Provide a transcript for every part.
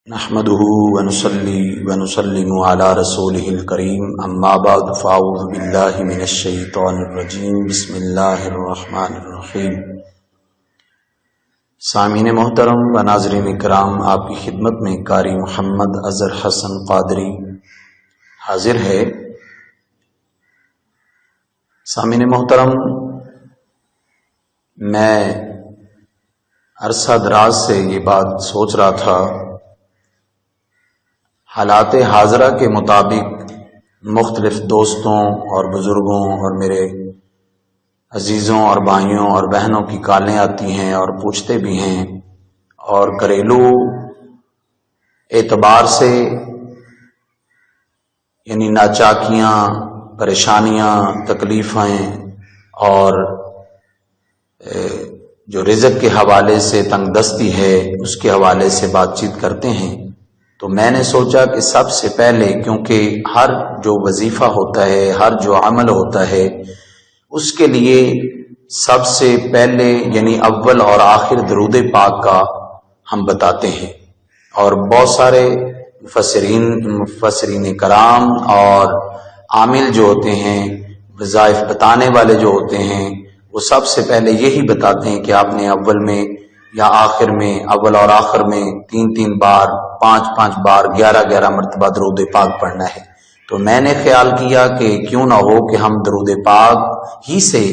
نحمده ونصلي ونسلم على رسوله الكريم اما بعد فاعوذ بالله من الشیطان الرجیم بسم اللہ الرحمن الرحیم۔ سامعین محترم و ناظرین کرام، آپ کی خدمت میں قاری محمد اظہر حسن قادری حاضر ہے۔ سامعین محترم، میں عرصہ دراز سے یہ بات سوچ رہا تھا، حالات حاضرہ کے مطابق مختلف دوستوں اور بزرگوں اور میرے عزیزوں اور بھائیوں اور بہنوں کی کالیں آتی ہیں اور پوچھتے بھی ہیں، اور گھریلو اعتبار سے یعنی ناچاکیاں، پریشانیاں، تکلیفیں اور جو رزق کے حوالے سے تنگ دستی ہے اس کے حوالے سے بات چیت کرتے ہیں۔ تو میں نے سوچا کہ سب سے پہلے، کیونکہ ہر جو وظیفہ ہوتا ہے، ہر جو عمل ہوتا ہے، اس کے لیے سب سے پہلے یعنی اول اور آخر درود پاک کا ہم بتاتے ہیں، اور بہت سارے مفسرین کرام اور عامل جو ہوتے ہیں، وظائف بتانے والے جو ہوتے ہیں، وہ سب سے پہلے یہی بتاتے ہیں کہ آپ نے اول میں یا آخر میں، اول اور آخر میں 3 بار، 5 بار، 11 مرتبہ درود پاک پڑھنا ہے۔ تو میں نے خیال کیا کہ کیوں نہ ہو کہ ہم درود پاک ہی سے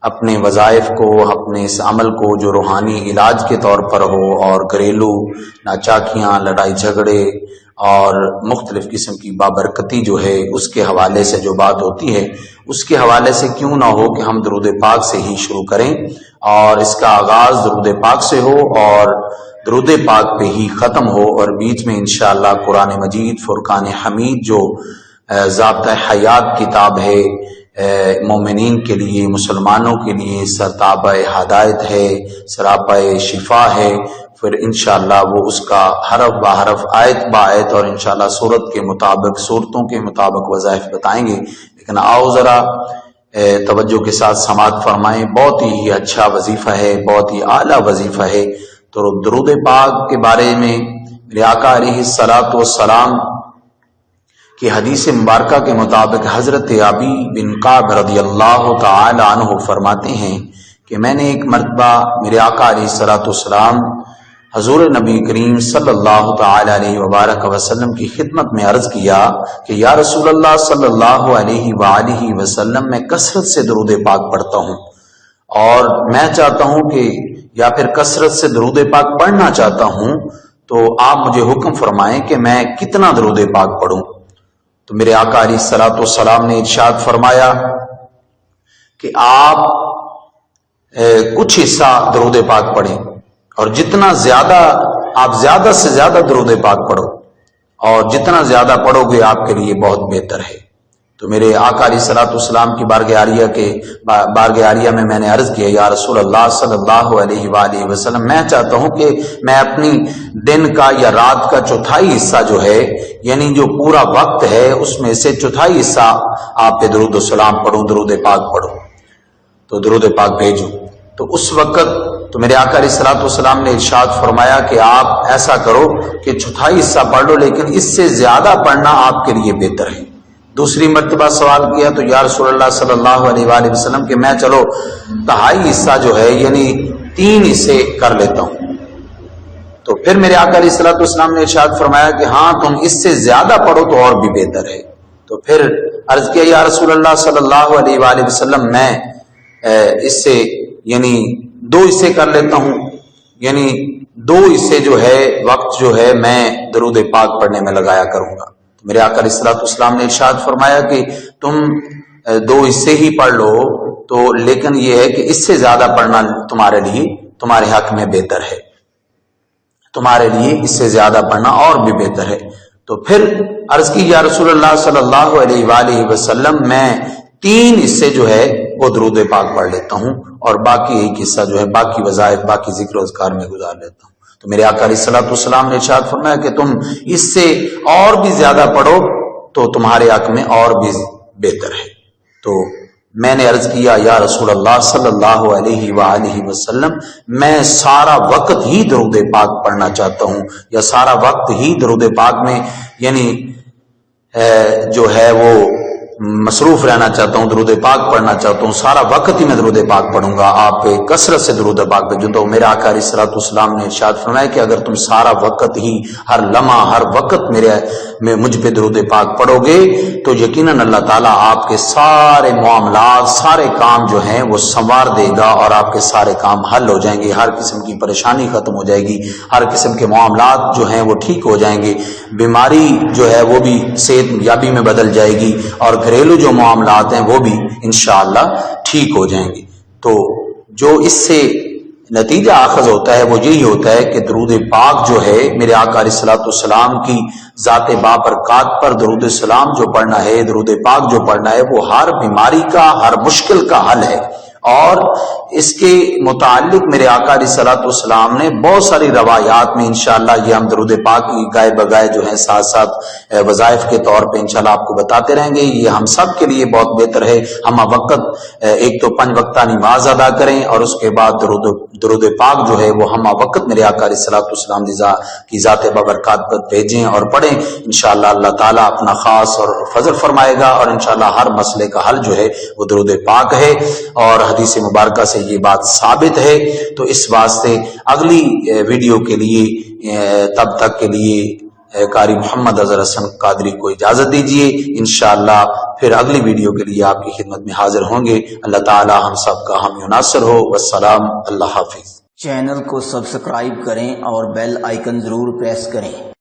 اپنے وظائف کو، اپنے اس عمل کو جو روحانی علاج کے طور پر ہو، اور گھریلو ناچاکیاں، لڑائی جھگڑے اور مختلف قسم کی بابرکتی جو ہے اس کے حوالے سے جو بات ہوتی ہے، اس کے حوالے سے کیوں نہ ہو کہ ہم درود پاک سے ہی شروع کریں، اور اس کا آغاز درود پاک سے ہو اور درود پاک پہ ہی ختم ہو، اور بیچ میں انشاءاللہ قرآن مجید فرقان حمید جو ضابطہ حیات کتاب ہے مومنین کے لیے، مسلمانوں کے لیے سرتابہ ہدایت ہے، سراپا شفا ہے، پھر انشاءاللہ وہ اس کا حرف با حرف، آیت با آیت اور انشاءاللہ صورت کے مطابق، صورتوں کے مطابق وظائف بتائیں گے۔ لیکن آؤ ذرا توجہ کے ساتھ سماعت فرمائیں، بہت ہی اچھا وظیفہ ہے، بہت ہی اعلیٰ وظیفہ ہے۔ تو درود پاک کے بارے میں میرے آقا علیہ الصلوۃ والسلام کی حدیث مبارکہ کے مطابق حضرت ابی بن کعب رضی اللہ تعالی عنہ فرماتے ہیں کہ میں نے ایک مرتبہ میرے آقا علیہ الصلوۃ والسلام حضور نبی کریم صلی اللہ تعالی علیہ وبارک وسلم کی خدمت میں عرض کیا کہ یا رسول اللہ صلی اللہ علیہ وآلہ وسلم، میں کثرت سے درود پاک پڑھتا ہوں، اور میں چاہتا ہوں کہ یا پھر کثرت سے درود پاک پڑھنا چاہتا ہوں، تو آپ مجھے حکم فرمائیں کہ میں کتنا درود پاک پڑھوں۔ تو میرے آقا علیہ الصلوۃ والسلام نے ارشاد فرمایا کہ آپ کچھ حصہ درود پاک پڑھیں، اور جتنا زیادہ آپ زیادہ سے زیادہ درود پاک پڑھو، اور جتنا زیادہ پڑھو گے آپ کے لیے بہت بہتر ہے۔ تو میرے آقا علیہ الصلوۃ والسلام کی بارگاہ عالیہ میں نے عرض کیا، یا رسول اللہ صلی اللہ علیہ وآلہ وسلم، میں چاہتا ہوں کہ میں اپنی دن کا یا رات کا چوتھائی حصہ جو ہے، یعنی جو پورا وقت ہے، اس میں سے چوتھائی حصہ آپ پہ درود و سلام پڑھوں، درود پاک پڑھوں، تو درود پاک بھیجو۔ تو اس وقت تو میرے آقا علیہ الصلوۃ والسلام نے ارشاد فرمایا کہ آپ ایسا کرو کہ چوتھائی حصہ پڑھ لو، لیکن اس سے زیادہ پڑھنا آپ کے لیے بہتر ہے۔ دوسری مرتبہ سوال کیا تو یا رسول اللہ صلی اللہ علیہ وآلہ وسلم کہ میں چلو تہائی حصہ جو ہے یعنی 3 حصے کر لیتا ہوں۔ تو پھر میرے آقا علیہ الصلوۃ والسلام نے ارشاد فرمایا کہ ہاں تم اس سے زیادہ پڑھو تو اور بھی بہتر ہے۔ تو پھر عرض کیا یا رسول اللہ صلی اللہ علیہ وآلہ وسلم، میں اس سے یعنی 2 حصے کر لیتا ہوں، یعنی 2 حصے جو ہے وقت جو ہے میں درود پاک پڑھنے میں لگایا کروں گا۔ میرے آقا علیہ الصلوۃ والسلام نے ارشاد فرمایا کہ تم 2 حصے ہی پڑھ لو، تو لیکن یہ ہے کہ اس سے زیادہ پڑھنا تمہارے لیے، تمہارے حق میں بہتر ہے، تمہارے لیے اس سے زیادہ پڑھنا اور بھی بہتر ہے۔ تو پھر عرض کی یا رسول اللہ صلی اللہ علیہ وآلہ وسلم، میں 3 حصے جو ہے وہ درود پاک پڑھ لیتا ہوں، اور باقی ایک حصہ جو ہے باقی وظائف، باقی ذکر و اذکار میں گزار لیتا ہوں۔ تو میرے آقا علیہ الصلوۃ والسلام نے ارشاد فرمایا کہ تم اس سے اور بھی زیادہ پڑھو تو تمہارے حق میں اور بھی بہتر ہے۔ تو میں نے عرض کیا یا رسول اللہ صلی اللہ علیہ وآلہ وسلم میں سارا وقت ہی درود پاک پڑھنا چاہتا ہوں، یا سارا وقت ہی درود پاک میں یعنی جو ہے وہ مصروف رہنا چاہتا ہوں، درود پاک پڑھنا چاہتا ہوں، سارا وقت ہی میں درود پاک پڑھوں گا آپ پہ، کثرت سے درود پاک پہ جو تو میرے آقا علیہ الصلوۃ والسلام نے ارشاد فرمایا کہ اگر تم سارا وقت ہی ہر لمحہ ہر وقت مجھ پہ درود پاک پڑھو گے تو یقیناً اللہ تعالیٰ آپ کے سارے معاملات سارے کام جو ہیں وہ سنوار دے گا اور آپ کے سارے کام حل ہو جائیں گے، ہر قسم کی پریشانی ختم ہو جائے گی، ہر قسم کے معاملات جو ہیں وہ ٹھیک ہو جائیں گے، بیماری جو ہے وہ بھی صحت یابی میں بدل جائے گی، اور گھریلو جو معاملات ہیں وہ بھی انشاءاللہ ٹھیک ہو جائیں گے۔ تو جو اس سے نتیجہ آخذ ہوتا ہے وہ یہی ہوتا ہے کہ درود پاک جو ہے میرے آقا علیہ الصلوۃ والسلام کی ذات بابرکات پر درود السلام جو پڑھنا ہے، درود پاک جو پڑھنا ہے، وہ ہر بیماری کا ہر مشکل کا حل ہے۔ اور اس کے متعلق میرے آقا علیہ الصلوۃ والسلام نے بہت ساری روایات میں انشاءاللہ یہ ہم درود پاک کی گائے بگائے جو ہیں ساتھ ساتھ وظائف کے طور پہ انشاءاللہ آپ کو بتاتے رہیں گے، یہ ہم سب کے لیے بہت بہتر ہے۔ ہم وقت ایک تو 5 وقتہ نماز ادا کریں اور اس کے بعد درود پاک جو ہے وہ ہم وقت میرے آقا علیہ الصلوۃ والسلام کی ذات بابرکات پر بھیجیں اور پڑھیں، انشاءاللہ اللہ تعالیٰ اپنا خاص اور فضل فرمائے گا، اور انشاءاللہ ہر مسئلے کا حل جو ہے وہ درود پاک ہے، اور حدیث مبارکہ سے یہ بات ثابت ہے۔ تو اس واسطے اگلی ویڈیو کے لیے تب تک کے لیے قاری محمد اظہر حسن قادری کو اجازت دیجیے، انشاءاللہ پھر اگلی ویڈیو کے لیے آپ کی خدمت میں حاضر ہوں گے۔ اللہ تعالی ہم سب کا حامی و ناصر ہو، والسلام، اللہ حافظ۔ چینل کو سبسکرائب کریں اور بیل آئیکن ضرور پریس کریں۔